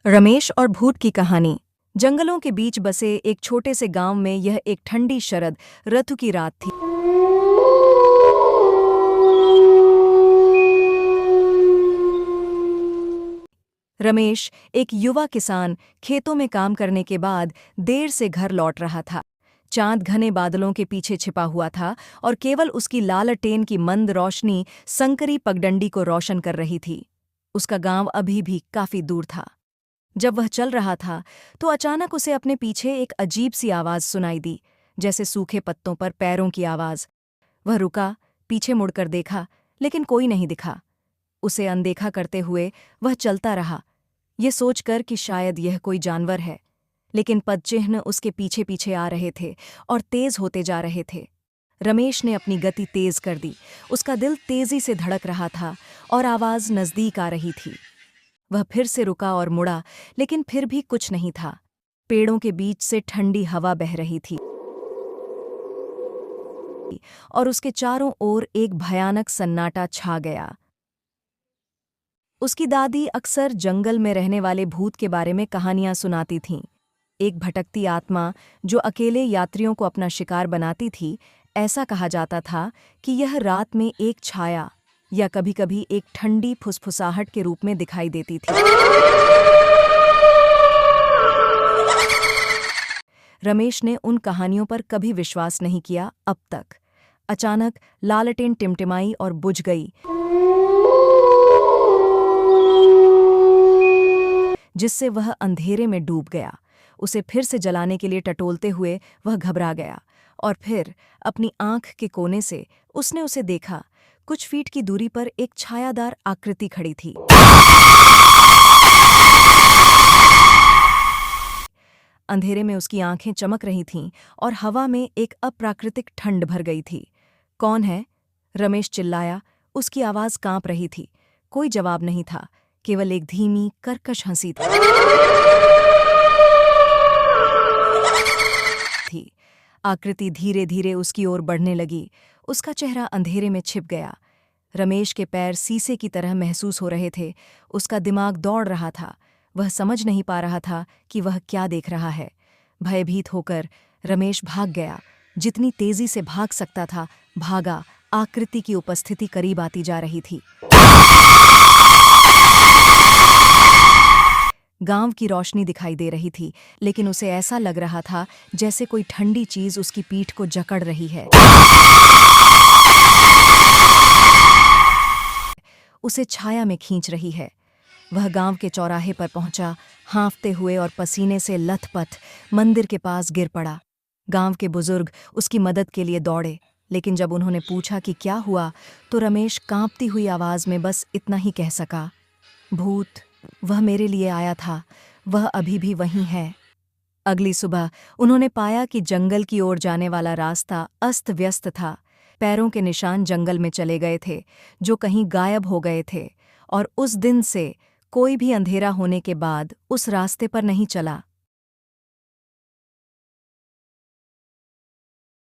रमेश और भूत की कहानी। जंगलों के बीच बसे एक छोटे से गांव में यह एक ठंडी शरद ऋतु की रात थी। रमेश, एक युवा किसान, खेतों में काम करने के बाद देर से घर लौट रहा था। चांद घने बादलों के पीछे छिपा हुआ था और केवल उसकी लालटेन की मंद रोशनी संकरी पगडंडी को रोशन कर रही थी। उसका गांव अभी भी काफी दूर था। जब वह चल रहा था तो अचानक उसे अपने पीछे एक अजीब सी आवाज सुनाई दी, जैसे सूखे पत्तों पर पैरों की आवाज। वह रुका, पीछे मुड़कर देखा, लेकिन कोई नहीं दिखा। उसे अनदेखा करते हुए वह चलता रहा, ये सोचकर कि शायद यह कोई जानवर है। लेकिन पदचिह्न उसके पीछे पीछे आ रहे थे और तेज होते जा रहे थे। रमेश ने अपनी गति तेज कर दी। उसका दिल तेजी से धड़क रहा था और आवाज नजदीक आ रही थी। वह फिर से रुका और मुड़ा, लेकिन फिर भी कुछ नहीं था। पेड़ों के बीच से ठंडी हवा बह रही थी और उसके चारों ओर एक भयानक सन्नाटा छा गया। उसकी दादी अक्सर जंगल में रहने वाले भूत के बारे में कहानियां सुनाती थीं। एक भटकती आत्मा जो अकेले यात्रियों को अपना शिकार बनाती थी। ऐसा कहा जाता था कि यह रात में एक छाया या कभी-कभी एक ठंडी फुसफुसाहट के रूप में दिखाई देती थी। रमेश ने उन कहानियों पर कभी विश्वास नहीं किया अब तक। अचानक लालटेन टिमटिमाई और बुझ गई, जिससे वह अंधेरे में डूब गया। उसे फिर से जलाने के लिए टटोलते हुए वह घबरा गया और फिर अपनी आंख के कोने से उसने उसे देखा। कुछ फीट की दूरी पर एक छायादार आकृति खड़ी थी। अंधेरे में उसकी आंखें चमक रही थीं और हवा में एक अप्राकृतिक ठंड भर गई थी। कौन है? रमेश चिल्लाया। उसकी आवाज कांप रही थी। कोई जवाब नहीं था, केवल एक धीमी कर्कश हंसी थी। आकृति धीरे धीरे उसकी ओर बढ़ने लगी। उसका चेहरा अंधेरे में छिप गया। रमेश के पैर सीसे की तरह महसूस हो रहे थे। उसका दिमाग दौड़ रहा था। वह समझ नहीं पा रहा था कि वह क्या देख रहा है। भयभीत होकर रमेश भाग गया। जितनी तेजी से भाग सकता था भागा। आकृति की उपस्थिति करीब आती जा रही थी। गांव की रोशनी दिखाई दे रही थी, लेकिन उसे ऐसा लग रहा था जैसे कोई ठंडी चीज उसकी पीठ को जकड़ रही है। उसे छाया में खींच रही है। वह गांव के चौराहे पर पहुंचा, हाँफते हुए और पसीने से लथपथ मंदिर के पास गिर पड़ा। गांव के बुजुर्ग उसकी मदद के लिए दौड़े, लेकिन जब उन्होंने पूछा कि क्या हुआ तो रमेश कांपती हुई आवाज में बस इतना ही कह सका, भूत, वह मेरे लिए आया था, वह अभी भी वहीं है। अगली सुबह उन्होंने पाया कि जंगल की ओर जाने वाला रास्ता अस्त व्यस्त था। पैरों के निशान जंगल में चले गए थे, जो कहीं गायब हो गए थे, और उस दिन से कोई भी अंधेरा होने के बाद उस रास्ते पर नहीं चला।